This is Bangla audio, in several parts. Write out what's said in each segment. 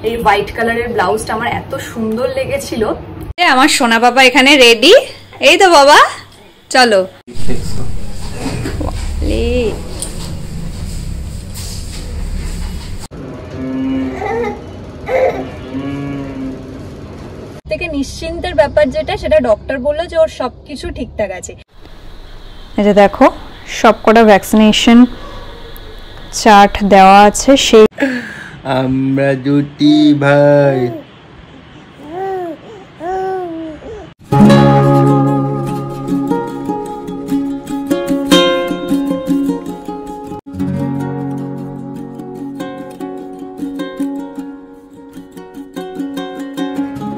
এই হোয়াইট কালারের ব্লাউজটা আমার এত সুন্দর লেগেছিল। আমার সোনা বাবা এখানে রেডি। এই তো বাবা, চলো। থেকে নিশ্চিন্তের ব্যাপার যেটা, সেটা ডক্টর বললো যে ওর সবকিছু ঠিকঠাক আছে। এই যে দেখো সবকটা ভ্যাকসিনেশন চার্ট দেওয়া আছে। সেই আমরা দুটি ভাই।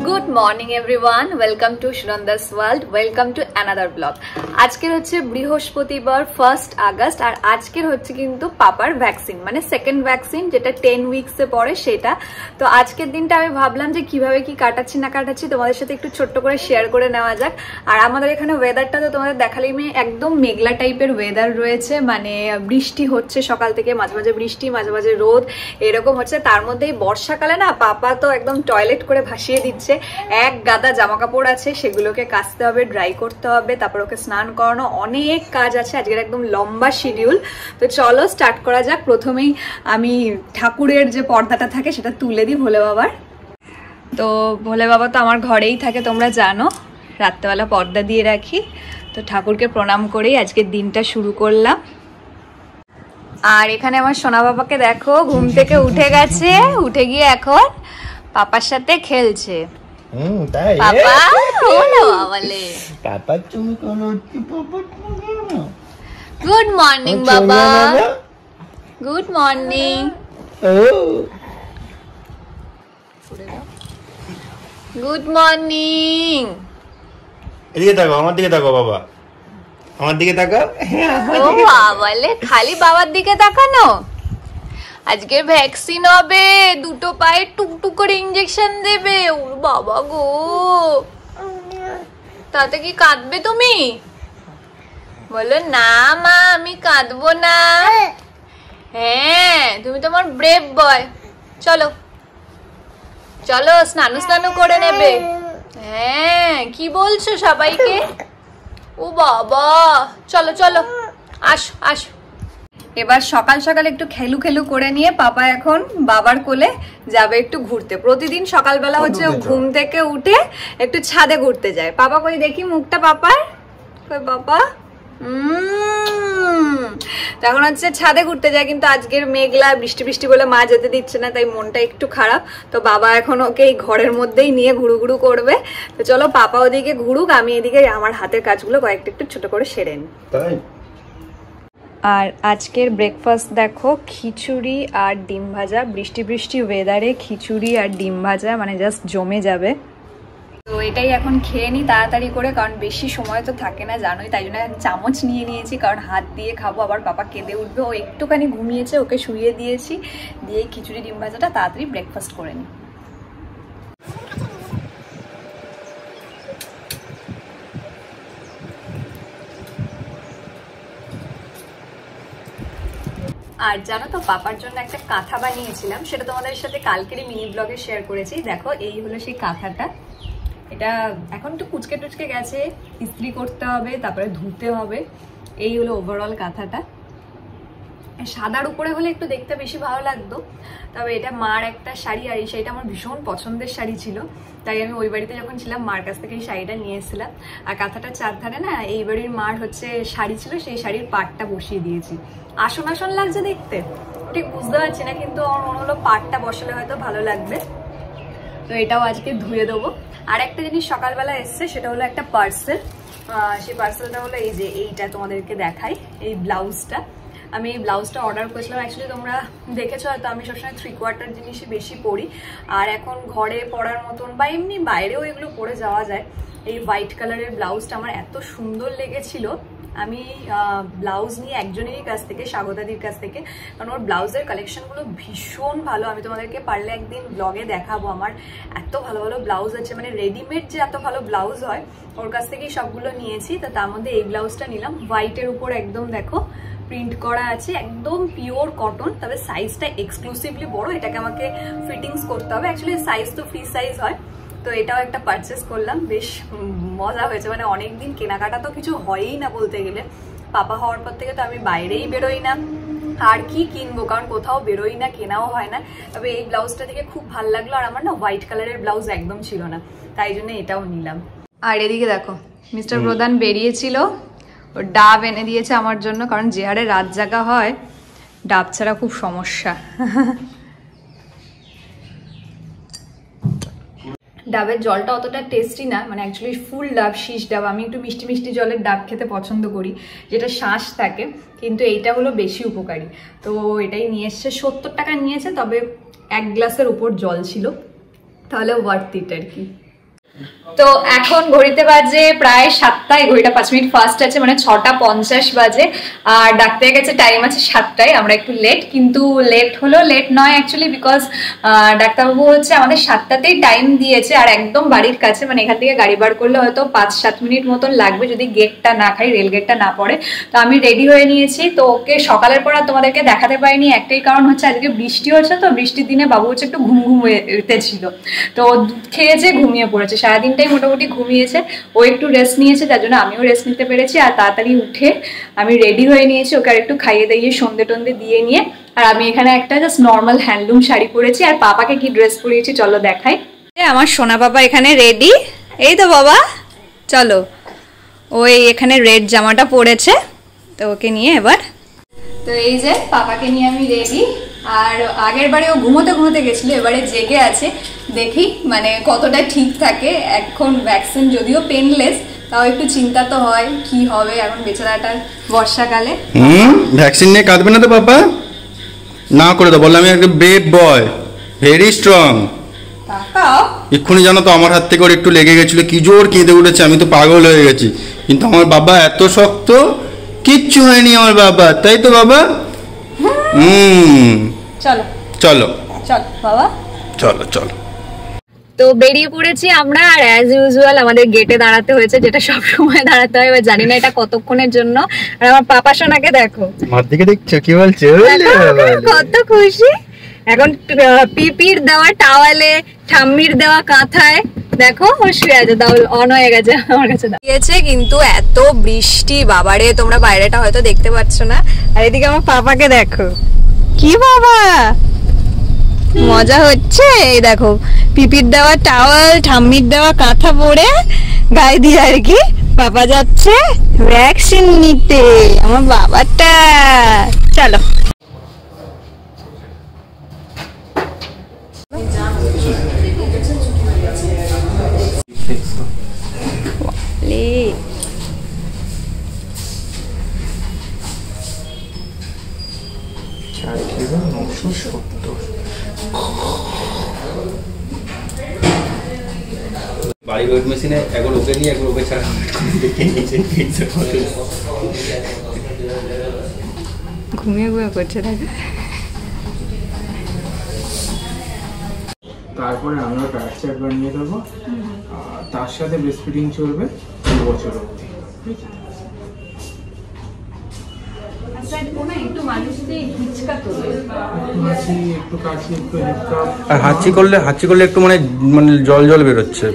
Good morning everyone, welcome to Sunanda's world, welcome to another blog. আজকের হচ্ছে বৃহস্পতিবার 1 আগস্ট, আর আজকের হচ্ছে কিন্তু পাপার ভ্যাকসিন, মানে সেকেন্ড ভ্যাকসিন, যেটা 10 উইকসে পড়ে সেটা। তো আজকের দিনটা আমি ভাবলাম যে কিভাবে কি কাটাচ্ছি না কাটাচ্ছি তোমাদের সাথে একটু ছোট্ট করে শেয়ার করে নেওয়া যাক। আর আমাদের এখানে ওয়েদারটা তো তোমাদের দেখালেই, একদম মেঘলা টাইপের ওয়েদার রয়েছে, মানে বৃষ্টি হচ্ছে সকাল থেকে, মাঝে মাঝে বৃষ্টি মাঝে মাঝে রোদ এরকম হচ্ছে। তার মধ্যেই বর্ষাকালে না পাপা তো একদম টয়লেট করে ভাসিয়ে দিচ্ছে। এক গাদা জামা কাপড় আছে, সেগুলোকে কাচতে হবে, ড্রাই করতে হবে, তারপর ওকে স্নান করানো, অনেক কাজ আছে আজকের, একদম লম্বা শিডিউল। তো চলো স্টার্ট করা যাক। প্রথমেই আমি ঠাকুরের যে পর্দাটা থাকে সেটা তুলে দিই ভোলে বাবার। তো ভোলে বাবা তো আমার ঘরেই থাকে, তোমরা জানো, রাত্রেবেলা পর্দা দিয়ে রাখি। তো ঠাকুরকে প্রণাম করেই আজকের দিনটা শুরু করলাম। আর এখানে আমার সোনা বাবাকে দেখো, ঘুম থেকে উঠে গেছে, উঠে গিয়ে এখন পাপার সাথে খেলছে। তাই পাপা ওলো বলে, পাপা তুমি করো, পাপা তুমি করো। গুড মর্নিং বাবা, গুড মর্নিং। Good morning. এদিকে তাকাও, আমার দিকে তাকাও বাবা, আমার দিকে তাকাও। ও বাবালে, খালি বাবার দিকে তাকানো। আজকে ভ্যাকসিন হবে, দুটো পায়ে টুকটুক করে ইনজেকশন দেবে। ও বাবা গো, তাতে কি কাঁদবে তুমি? বলো না মা, আমি কাঁদবো না। হ্যাঁ, তুমি তো আমার ব্রেভ বয়। চলো চলো, স্নান করে নেবে। হ্যাঁ, কি বলছো সবাইকে? ও বাবা, চলো চলো, আসো আসো। এবার সকাল সকাল একটু খেলু খেলু করে নিয়ে পাপা এখন বাবার কোলে যাবে একটু ঘুরতে। প্রতিদিন সকালবেলা হচ্ছে ঘুম থেকে উঠে একটু ছাদে ঘুরতে যায়। পাপা কই দেখি মুখটা পাপার, কই বাবা? তখন হচ্ছে ছাদে ঘুরতে যায়, কিন্তু আজকের মেঘলা বৃষ্টি বৃষ্টি বলে মা যেতে দিচ্ছে না, তাই মনটা একটু খারাপ। তো বাবা এখন ওকে এই ঘরের মধ্যেই নিয়ে ঘুরু ঘুরু করবে। তো চলো পাপা ওদিকে ঘুরুক, আমি এদিকে আমার হাতের কাজগুলো কয়েকটা একটু ছোট করে সেরে নিই। আর আজকের ব্রেকফাস্ট দেখো, খিচুড়ি আর ডিম ভাজা। বৃষ্টি বৃষ্টি ওয়েদারে খিচুড়ি আর ডিম ভাজা মানে জাস্ট জমে যাবে। তো এটাই এখন খেয়ে নিই তাড়াতাড়ি করে, কারণ বেশি সময় তো থাকে না জানোই, তাই জন্য চামচ নিয়ে নিয়েছি, কারণ হাত দিয়ে খাবো, আবার পাপা কেঁদে উঠবে। ও একটুখানি ঘুমিয়েছে, ওকে শুইয়ে দিয়েছি, দিয়ে খিচুড়ি ডিম ভাজাটা তাড়াতাড়ি ব্রেকফাস্ট করে নিই। আর জানো তো, পাপার জন্য একটা কাঁথা বানিয়েছিলাম, সেটা তোমাদের সাথে কালকেরই মিনি ব্লগে শেয়ার করেছি। দেখো এই হলো সেই কাঁথাটা। এটা এখন একটু কুচকে টুচকে গেছে, ইস্ত্রি করতে হবে, তারপরে ধুতে হবে। এই হলো ওভারঅল কাঁথাটা। সাদার উপরে হলে একটু দেখতে বেশি ভালো লাগতো, তবে এটা মার একটা শাড়ি, আর এই শাড়িটা আমার ভীষণ পছন্দের শাড়ি ছিল, তাই আমি ওই বাড়িতে যখন ছিলাম মার কাছ থেকে এই শাড়িটা নিয়ে এসেছিলাম। আর কাঁথাটার চারধারে না এই বাড়ির মার হচ্ছে শাড়ি ছিল, সেই শাড়ির পাটটা বসিয়ে দিয়েছি। আসন আসন লাগছে দেখতে, ঠিক বুঝতে পারছি না, কিন্তু আমার মনে হলো পাটটা বসালে হয়তো ভালো লাগবে। তো এটাও আজকে ধুয়ে দেবো। আর একটা জিনিস সকালবেলা এসছে, সেটা হলো একটা পার্সেল। সেই পার্সেলটা হলো এই যে, এইটা তোমাদেরকে দেখাই, এই ব্লাউজটা। আমি এই ব্লাউজটা অর্ডার করেছিলাম। অ্যাকচুয়ালি তোমরা দেখেছো হয়তো, আমি সবসময় 3/4 জিনিসই বেশি পরি, আর এখন ঘরে পরার মতন বা এমনি বাইরেও এগুলো পরে যাওয়া যায়। এই হোয়াইট কালারের ব্লাউজটা আমার এত সুন্দর লেগেছিল। আমি ব্লাউজ নিয়ে একজনেরই কাছ থেকে, স্বাগতাদির কাছ থেকে, কারণ ওর ব্লাউজের কালেকশনগুলো ভীষণ ভালো। আমি তোমাদেরকে পারলে একদিন ব্লগে দেখাবো, আমার এত ভালো ভালো ব্লাউজ আছে, মানে রেডিমেড যে এত ভালো ব্লাউজ হয় ওর কাছ থেকেই সবগুলো নিয়েছি। তো তার মধ্যে এই ব্লাউজটা নিলাম, হোয়াইটের উপর একদম দেখো প্রিন্ট করা আছে, একদম পিওর কটন, তবে সাইজটা এক্সক্লুসিভলি বড়, এটাকে আমাকে ফিটিংস করতে হবে। অ্যাকচুয়ালি সাইজ তো ফ্রি সাইজ হয়, তো এটাও একটা পারচেস করলাম, বেশ মজা হয়েছে। মানে অনেকদিন কেনাকাটা তো কিছু হয়ই না বলতে গেলে, পাপা হওয়ার পর থেকে তো আমি বাইরেই বেরোই না, আর কি কিনবো, কারণ কোথাও বেরোই না, কেনাও হয় না। তবে এই ব্লাউজটা দেখে খুব ভালো লাগলো, আর আমার না হোয়াইট কালারের ব্লাউজ একদম ছিল না, তাই জন্য এটাও নিলাম। আর এদিকে দেখো মিস্টার প্রধান বেরিয়েছিল, ও ডাব এনে দিয়েছে আমার জন্য, কারণ যে হারে রাত জাগা হয় ডাব ছাড়া খুব সমস্যা। ডাবের জলটা অতটা টেস্টি না, মানে অ্যাকচুয়ালি ফুল ডাব, শীষ ডাব। আমি একটু মিষ্টি মিষ্টি জলের ডাব খেতে পছন্দ করি, যেটা শাঁস থাকে, কিন্তু এইটা হলো বেশি উপকারী। তো এটাই নিয়ে এসছে, 70 টাকা নিয়েছে, তবে 1 গ্লাসের উপর জল ছিল, তাহলে ওয়ার্থ ইট আর কি। তো এখন ঘড়িতে বাজে প্রায় 7টায়, ঘড়িটা 5 মিনিট ফাস্ট আছে, মানে 6:50 বাজে। আর ডাক্তারের কাছে টাইম আছে 7টায়, আমরা একটু লেট, কিন্তু লেট হলো লেট নয় অ্যাকচুয়ালি, বিকজ ডাক্তারবাবু হচ্ছে আমাদের 7টাতেই টাইম দিয়েছে, আর একদম বাড়ির কাছে, মানে এখান থেকে গাড়ি বার করলে হয়তো 5-7 মিনিট মতন লাগবে যদি গেটটা না খাই, রেল গেটটা না পড়ে। তো আমি রেডি হয়ে নিয়েছি। তো ওকে সকালের পর তোমাদেরকে দেখাতে পারিনি, একটাই কারণ হচ্ছে আজকে বৃষ্টি হচ্ছে, তো বৃষ্টির দিনে বাবু হচ্ছে একটু ঘুম ছিল, তো দুধ খেয়েছে, ঘুমিয়ে পড়েছে, সারাদিনটাই মোটামুটি ঘুমিয়েছে। ও একটু রেস্ট নিয়েছে, যার জন্য আমিও রেস্ট নিতে পেরেছি। আর তাড়াতাড়ি উঠে আমি রেডি হয়ে নিয়েছি, ওকে আর একটু খাইয়ে দিয়ে সন্ধে টন্ধে দিয়ে নিয়ে। আর আমি এখানে একটা জাস্ট নর্মাল হ্যান্ডলুম শাড়ি পরেছি, আর পাপাকে কি ড্রেস পরিয়েছি চলো দেখাই। আমার সোনা বাবা এখানে রেডি, এই তো বাবা চলো। ওই এখানে রেড জামাটা পরেছে, তো ওকে নিয়ে এবার, তো এই যে পাপাকে নিয়ে আমি রেডি। আর আগের বারে ও ঘুমোতে ঘুমোতে গেছিল, এবারে জেগে আছে, দেখি মানে কতটা ঠিক থাকে। এখন ভ্যাকসিন যদিও পেনলেস, তাও একটু চিন্তা তো হয় কি হবে এখন বেচারাটার বর্ষাকালে। ভ্যাকসিন নিয়ে কাঁদবে না তো পাপা? না করে দাও, বললাম আমি একটা ব্রেভ বয়, ভেরি স্ট্রং। এক্ষুনি জানো তো আমার হাত থেকে ওর একটু লেগে গেছিল, কি জোর কেঁদে উঠেছে, আমি তো পাগল হয়ে গেছি। কিন্তু আমার বাবা এত শক্ত, কিচ্ছু হয়নি আমার বাবা, তাই তো বাবা? চলো চলো চলো বাবা, চলো চলো। তো বেরিয়ে পড়েছি আমরা, আর অ্যাজ ইউজুয়াল আমাদের গেটে দাঁড়াতে হয়েছে, যেটা সব সময় দাঁড়াতে হয়, এবার জানি না এটা কতক্ষণের জন্য। আর আমার পাপা সোনাকে দেখো, আমার দিকে দেখছো কি বলছে, কত খুশি। এখন পিপির দেওয়া টাওয়ালে, ঠাম্মির দেওয়া কাঁথায় দেখো ও শুয়ে আছে, তাও অন হয়ে গেছে আমার কাছে দিয়েছে। কিন্তু এত বৃষ্টি বাবারে, তোমরা বাইরেটা হয়তো দেখতে পাচ্ছ না। আর এদিকে আমার পাপাকে দেখো, কি বাবা মজা হচ্ছে। এই দেখো পিপির দেওয়া টাওয়াল, ঠাম্মির দেওয়া কাঁথা পরে গায়ে দিয়ে আর কি পাপা যাচ্ছে ভ্যাকসিন নিতে, আমার বাবাটা। চলো বাড়ির ওয়েট মেশিনে একবার ওকে নিয়ে একবার ওকে ছাড়া ঘুমিয়ে ঘুমিয়ে করছে দেখো। তারপরে আমরা প্যারাস্টার বানিয়ে দেবো, তার সাথে ব্রেস্ট ফিডিং চলবে 2 বছর অবধি। আর হাঁচি করলে একটু মানে জল জল বেরোচ্ছে,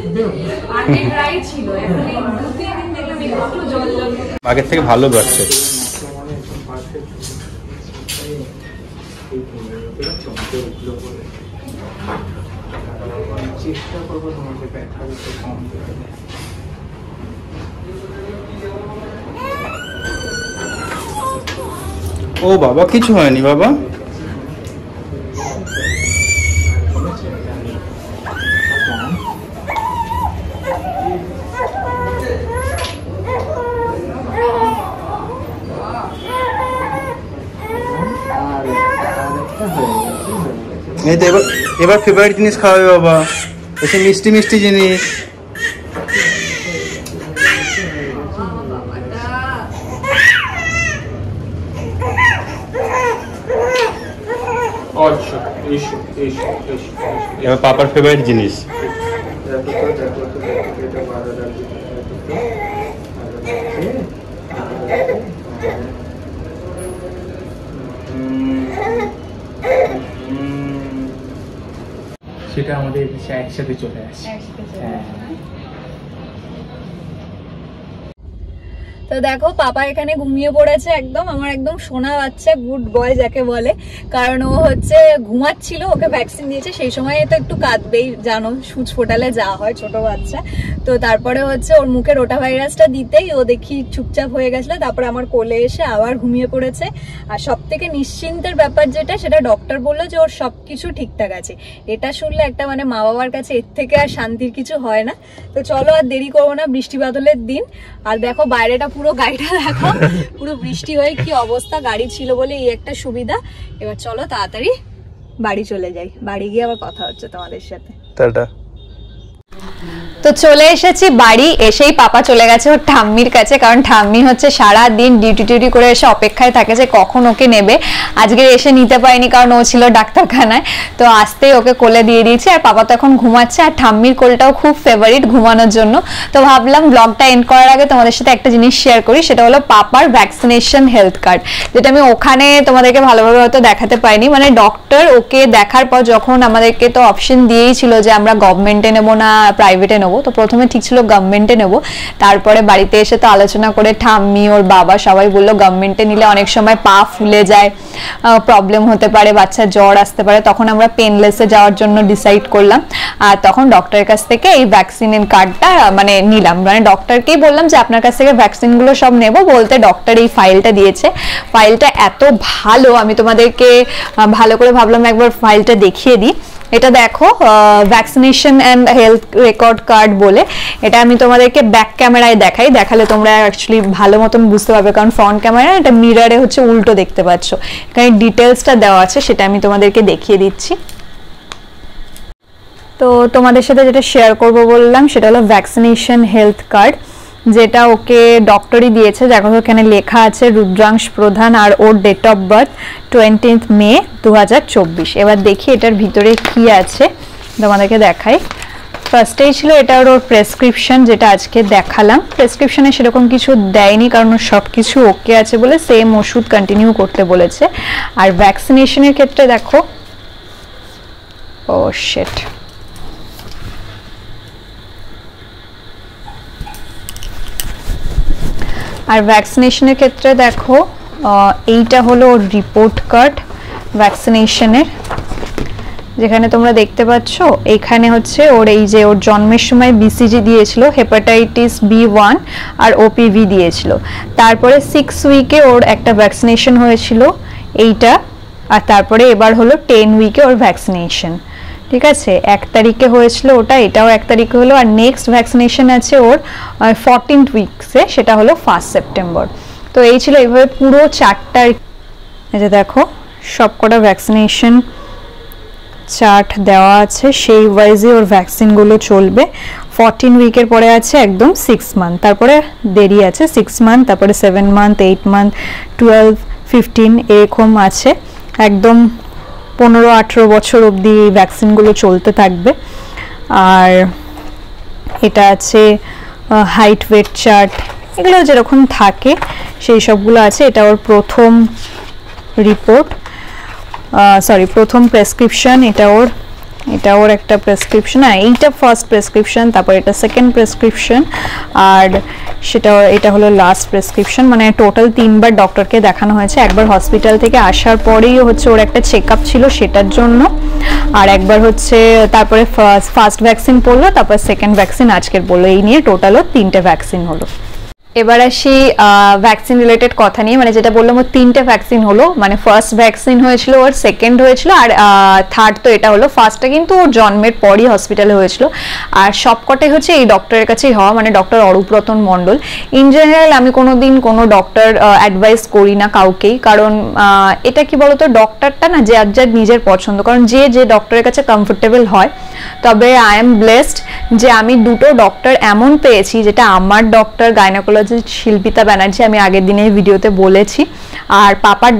আগের থেকে ভালো বেরোচ্ছে। চেষ্টা করবো তোমাকে ব্যথা কম করে। ও বাবা কিছু হয়নি বাবা, এই তো এবার ফেভারিট জিনিস খাওয়াবে বাবা, এসে মিষ্টি মিষ্টি জিনিস। এবার পাপার ফেভারিট জিনিস। সেটা আমাদের একসাথে চলে আসে। হ্যাঁ। তো দেখো পাপা এখানে ঘুমিয়ে পড়েছে একদম, আমার একদম সোনা বাচ্চা, গুড বয় যাকে বলে, কারণ ও হচ্ছে ঘুমাচ্ছিল, ওকে ভ্যাকসিন দিয়েছে, সেই সময় তো একটু কাঁদবেই, জানো সূচ ফোটালে যা হয় ছোট বাচ্চা। তো তারপরে হচ্ছে ওর মুখে রোটা ভাইরাসটা দিতেই ও দেখি চুপচাপ হয়ে গেছিল, তারপরে আমার কোলে এসে আবার ঘুমিয়ে পড়েছে। আর সব থেকে নিশ্চিন্তের ব্যাপার যেটা, সেটা ডক্টর বললো যে ওর সবকিছু ঠিকঠাক আছে। এটা শুনলে একটা মানে মা বাবার কাছে এর থেকে আর শান্তির কিছু হয় না। তো চলো আর দেরি করবো না, বৃষ্টি বাদলের দিন। আর দেখো বাইরেটা পুরো, গাড়িটা দেখো পুরো বৃষ্টি হয়ে কি অবস্থা, গাড়ি ছিল বলে এই একটা সুবিধা। এবার চলো তাড়াতাড়ি বাড়ি চলে যাই, বাড়ি গিয়ে আবার কথা হচ্ছে তোমাদের সাথে। টাটা। তো চলে এসেছি বাড়ি, এসেই পাপা চলে গেছে ওর ঠাম্মির কাছে, কারণ ঠাম্মি হচ্ছে সারা দিন ডিউটি করে এসে অপেক্ষায় থাকে যে কখন ওকে নেবে। আজকে এসে নিতে পারিনি কারণ ও ছিল ডাক্তারখানায়, তো আসতেই ওকে কোলে দিয়ে দিয়েছি। আর পাপা তো এখন ঘুমাচ্ছে, আর ঠাম্মির কোলটাও খুব ফেভারিট ঘুমানোর জন্য। তো ভাবলাম ব্লগটা এন্ড করার আগে তোমাদের সাথে একটা জিনিস শেয়ার করি, সেটা হলো পাপার ভ্যাকসিনেশন হেলথ কার্ড, যেটা আমি ওখানে তোমাদেরকে ভালোভাবে হয়তো দেখাতে পাইনি। মানে ডক্টর ওকে দেখার পর যখন আমাদেরকে তো অপশন দিয়েই ছিল যে আমরা গভর্নমেন্টে নেবো না প্রাইভেটে নেবো, তো প্রথমে ঠিক ছিল গভর্নমেন্টে নেব, তারপরে বাড়িতে এসে তো আলোচনা করে ঠাম্মি ওর বাবা সবাই বললো গভর্নমেন্টে নিলে অনেক সময় পা ফুলে যায়, প্রবলেম হতে পারে, বাচ্চার জ্বর আসতে পারে। তখন আমরা পেনলেসে যাওয়ার জন্য ডিসাইড করলাম, আর তখন ডক্টরের কাছ থেকে এই ভ্যাকসিনের কার্ডটা মানে নিলাম। মানে ডক্টরকেই বললাম যে আপনার কাছ থেকে ভ্যাকসিনগুলো সব নেব, বলতে ডক্টর এই ফাইলটা দিয়েছে। ফাইলটা এত ভালো, আমি তোমাদেরকে ভালো করে ভাবলাম একবার ফাইলটা দেখিয়ে দিই। এটা দেখো vaccination and health record card বলে, এটা আমি তোমাদেরকে ব্যাক ক্যামেরায় দেখালে তোমরা অ্যাকচুয়ালি ভালো মতন বুঝতে পারবে, কারণ ফ্রন্ট ক্যামেরা এটা মিররে হচ্ছে উল্টো দেখতে পাচ্ছ। এখানে ডিটেলসটা দেওয়া আছে, সেটা আমি তোমাদেরকে দেখিয়ে দিচ্ছি। তো তোমাদের সাথে যেটা শেয়ার করব বললাম সেটা হলো ভ্যাকসিনেশন হেলথ কার্ড, যেটা ওকে ডক্টরই দিয়েছে। দেখো এখানে লেখা আছে রুদ্রাংশ প্রধান, আর ওর ডেট অফ বার্থ 20 মে 2024। এবার দেখি এটার ভিতরে কি আছে, তোমাদেরকে দেখাই। ফার্স্টেই ছিল এটা ওর প্রেসক্রিপশন, যেটা আজকে দেখালাম। প্রেসক্রিপশনে সেরকম কিছু দেয়নি, কারণ সব কিছু ওকে আছে বলে সেম ওষুধ কন্টিনিউ করতে বলেছে। আর ভ্যাকসিনেশনের ক্ষেত্রে দেখো, ও শিট, আর ভ্যাকসিনেশনের ক্ষেত্রে দেখো এইটা হলো ওর রিপোর্ট কার্ড ভ্যাকসিনেশনের, যেখানে তোমরা দেখতে পাচ্ছ এখানে হচ্ছে ওর এই যে ওর জন্মের সময় বিসিজি দিয়েছিল, হেপাটাইটিস B1 আর ওপিভি দিয়েছিল। তারপরে 6 উইকে ওর একটা ভ্যাকসিনেশন হয়েছিল এইটা, আর তারপরে এবার হলো 10 উইকে ওর ভ্যাকসিনেশন। ঠিক আছে, 1 তারিখে হয়েছিল ওটা, এটাও 1 তারিখে হলো। আর নেক্সট ভ্যাকসিনেশন আছে ওর 14th উইকসে, সেটা হলো 1 সেপ্টেম্বর। তো এই ছিল এইভাবে পুরো 4টা, এই যে দেখো সবকটা ভ্যাকসিনেশন চার্ট দেওয়া আছে, সেই ওয়াইজে ওর ভ্যাকসিনগুলো চলবে। 14 উইকের পরে আছে একদম 6 মান্থ, তারপরে দেরি আছে 6 মান্থ, তারপরে 7 মান্থ, 8 মান্থ, 12, 15 এরকম আছে। একদম 15-18 বছর অবধি এই ভ্যাকসিনগুলো চলতে থাকবে। আর এটা আছে হাইট ওয়েট চার্ট, এগুলো যেরকম থাকে সেই সবগুলো আছে। এটা ওর প্রথম রিপোর্ট, প্রথম প্রেসক্রিপশন, এটা ওর একটা প্রেসক্রিপশন, এইটা ফার্স্ট প্রেসক্রিপশন, তারপর এটা সেকেন্ড প্রেসক্রিপশন, আর এটা হলো লাস্ট প্রেসক্রিপশন। মানে টোটাল 3 বার ডক্টরকে দেখানো হয়েছে। একবার হসপিটাল থেকে আসার পরেই হচ্ছে ওর একটা চেক আপ ছিল সেটার জন্য, আর একবার হচ্ছে তারপরে ফার্স্ট ভ্যাকসিন পড়লো, তারপর সেকেন্ড ভ্যাকসিন আজকের পড়লো। এই নিয়ে টোটাল ওর 3টে ভ্যাকসিন হলো। এবার আসি ভ্যাকসিন রিলেটেড কথা নিয়ে, মানে যেটা বললাম ওর 3টে ভ্যাকসিন হলো। মানে ফার্স্ট ভ্যাকসিন হয়েছিল ওর, সেকেন্ড হয়েছিল, আর থার্ড তো এটা হলো। ফার্স্টটা কিন্তু ওর জন্মের পরই হসপিটালে হয়েছিল, আর সবকটাই হচ্ছে এই ডক্টরের কাছেই হওয়া, মানে doctor Arup Ratan Mondal. In general আমি কোনোদিন কোনো ডক্টর অ্যাডভাইস করি না কাউকেই, কারণ এটা কি বলতো, ডক্টরটা না যে যার নিজের পছন্দ, কারণ যে ডক্টরের কাছে কমফোর্টেবল হয়। তবে আই এম ব্লেসড যে আমি 2টো ডক্টর এমন পেয়েছি, যেটা আমার ডক্টর গাইনোকোলজিস্ট শিল্পিতা ব্যানার্জি, আমি আগের দিনের ভিডিওতে বলেছি, আর পাপার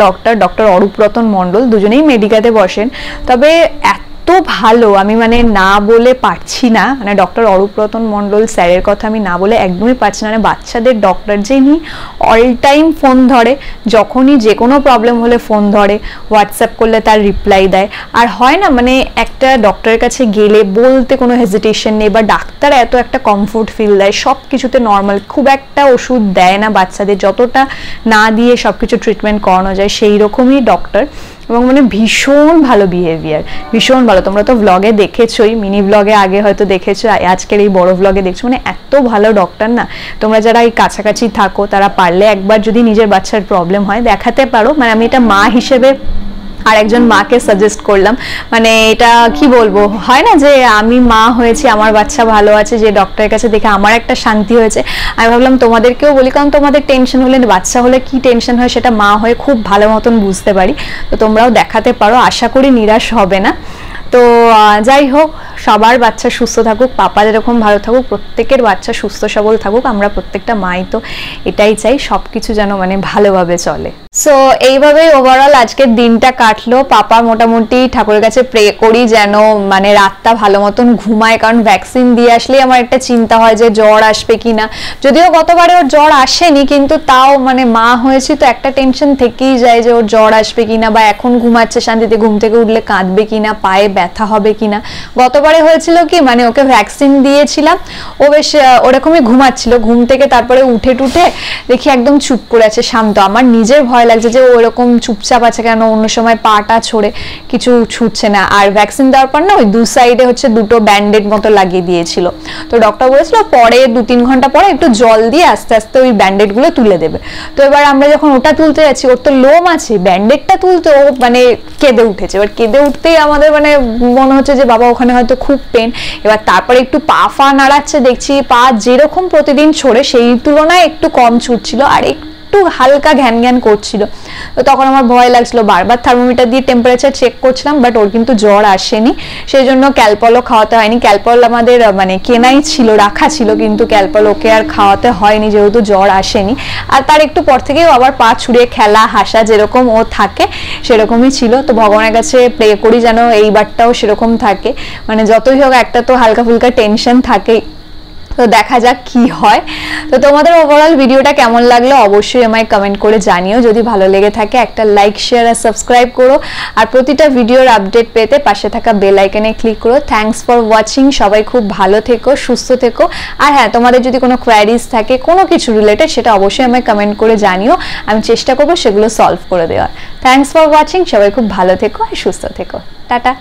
ডক্টর অরূপ রতন মণ্ডল, দুজনেই মেডিকাতে বসেন। তবে এত এত ভালো, আমি মানে না বলে পারছি না, মানে ডক্টর অরূপ রতন মণ্ডল স্যারের কথা আমি না বলে একদমই পারছি না। মানে বাচ্চাদের ডক্টর যিনি অল টাইম ফোন ধরে, যখনই যে কোনো প্রবলেম হলে ফোন ধরে, হোয়াটসঅ্যাপ করলে তার রিপ্লাই দেয়। আর হয় না মানে একটা ডক্টরের কাছে গেলে বলতে কোনো হেজিটেশন নেই, বা ডাক্তার এত একটা কমফোর্ট ফিল দেয়, সব কিছুতে নর্মাল, খুব একটা ওষুধ দেয় না বাচ্চাদের, যতটা না দিয়ে সব কিছু ট্রিটমেন্ট করানো যায় সেই রকমই ডক্টর। এবং মানে ভীষণ ভালো বিহেভিয়ার, ভীষণ ভালো। তোমরা তো ব্লগে দেখেছোই, মিনি ব্লগে আগে হয়তো দেখেছো, আজকের এই বড় ব্লগে দেখছো, মানে এত ভালো ডক্টর না। তোমরা যারা এই কাছাকাছি থাকো তারা পারলে একবার যদি নিজের বাচ্চার প্রবলেম হয় দেখাতে পারো। মানে আমি এটা মা হিসেবে আর একজন মাকে সাজেস্ট করলাম, মানে এটা কি বলবো, হয় না যে আমি মা হয়েছি, আমার বাচ্চা ভালো আছে, যে ডক্টরের কাছে দেখে আমার একটা শান্তি হয়েছে, আমি ভাবলাম তোমাদেরকেও বলি, কারণ তোমাদের টেনশন হলে, বাচ্চা হলে কি টেনশন হয় সেটা মা হয়ে খুব ভালো মতন বুঝতে পারি। তো তোমরাও দেখাতে পারো, আশা করি নিরাশ হবে না। তো যাই হোক, সবার বাচ্চা সুস্থ থাকুক, পাপা যেরকম ভালো থাকুক, প্রত্যেকের বাচ্চা সুস্থ সবল থাকুক, আমরা প্রত্যেকটা মাই তো এটাই চাই, সবকিছু যেন মানে ভালোভাবে চলে। সো এইভাবেই ওভারঅল আজকের দিনটা কাটলো। পাপা মোটামুটি ঠাকুরের কাছে প্রে করি যেন মানে রাতটা ভালো মতন ঘুমায়, কারণ ভ্যাকসিন দিয়ে আসলেই আমার একটা চিন্তা হয় যে জ্বর আসবে কিনা। যদিও গতবারে ওর জ্বর আসেনি, কিন্তু তাও মানে মা হয়েছি তো একটা টেনশন থেকেই যায় যে ওর জ্বর আসবে কিনা, বা এখন ঘুমাচ্ছে শান্তিতে, ঘুম থেকে উঠলে কাঁদবে কিনা, পায়ে ব্যথা হবে কিনা। গতবারে হয়েছিল কি, মানে ওকে ভ্যাকসিন দিয়েছিলাম, ও বেশ ওরকমই ঘুমাচ্ছিল, ঘুম থেকে তারপরে উঠে টুঠে দেখি একদম চুপ করে আছে, শান্ত। আমার নিজের ভয় লাগছে যে ওরকম চুপচাপ আছে কেন, অন্য সময় পাটা ছড়ে কিছু ছুটছে না। আর ভ্যাকসিন দেওয়ার পর না ওই দু সাইডে হচ্ছে দুটো ব্যান্ডেড মতো লাগিয়ে দিয়েছিল। তো ডক্টর বলেছিল পরে 2-3 ঘন্টা পরে একটু জল দিয়ে আস্তে আস্তে ওই ব্যান্ডেড গুলো তুলে দেবে। তো এবার আমরা যখন ওটা তুলতে যাচ্ছি, ওর তো লোম আছে, ব্যান্ডেডটা তুলতে ও মানে কেঁদে উঠেছে। এবার কেঁদে উঠতেই আমাদের মানে মনে হচ্ছে যে বাবা ওখানে হয়তো খুব পেন। এবার তারপরে একটু পা ফা নাড়াচ্ছে, দেখছি পা যেরকম প্রতিদিন ছড়ে সেই তুলনায় একটু কম ছুটছিল, আর একটু হালকা ঘ্যান ঘ্যান করছিল। তো তখন আমার ভয় লাগছিল, বারবার থার্মোমিটার দিয়ে টেম্পারেচার চেক করছিলাম, বাট ওর কিন্তু জ্বর আসেনি, সেই জন্য ক্যালপলও খাওয়াতে হয়নি। ক্যালপল আমাদের মানে কেনাই ছিল, রাখা ছিল, কিন্তু ক্যালপল ওকে আর খাওয়াতে হয়নি যেহেতু জ্বর আসেনি। আর তার একটু পর থেকেও আবার পা ছুড়িয়ে খেলা হাসা যেরকম ও থাকে সেরকমই ছিল। তো ভগবানের কাছে প্রে করি যেন এইবারটাও সেরকম থাকে, মানে যতই হোক একটা তো হালকা ফুলকা টেনশন থাকেই। তো দেখা যাক কি হয়। তো তোমাদের ওভারঅল ভিডিওটা কেমন লাগলো অবশ্যই আমায় কমেন্ট করে জানিও। যদি ভালো লেগে থাকে একটা লাইক, শেয়ার আর সাবস্ক্রাইব করো, আর প্রতিটা ভিডিওর আপডেট পেতে পাশে থাকা বেল আইকনে ক্লিক করো। Thanks for watching. সবাই খুব ভালো থেকো, সুস্থ থেকো। আর হ্যাঁ, তোমাদের যদি কোনো কোয়ারিজ থাকে কোনো কিছু রিলেটেড, সেটা অবশ্যই আমায় কমেন্ট করে জানিও, আমি চেষ্টা করবো সেগুলো সলভ করে দেওয়ার। Thanks for watching. সবাই খুব ভালো থেকো আর সুস্থ থেকো। টাটা।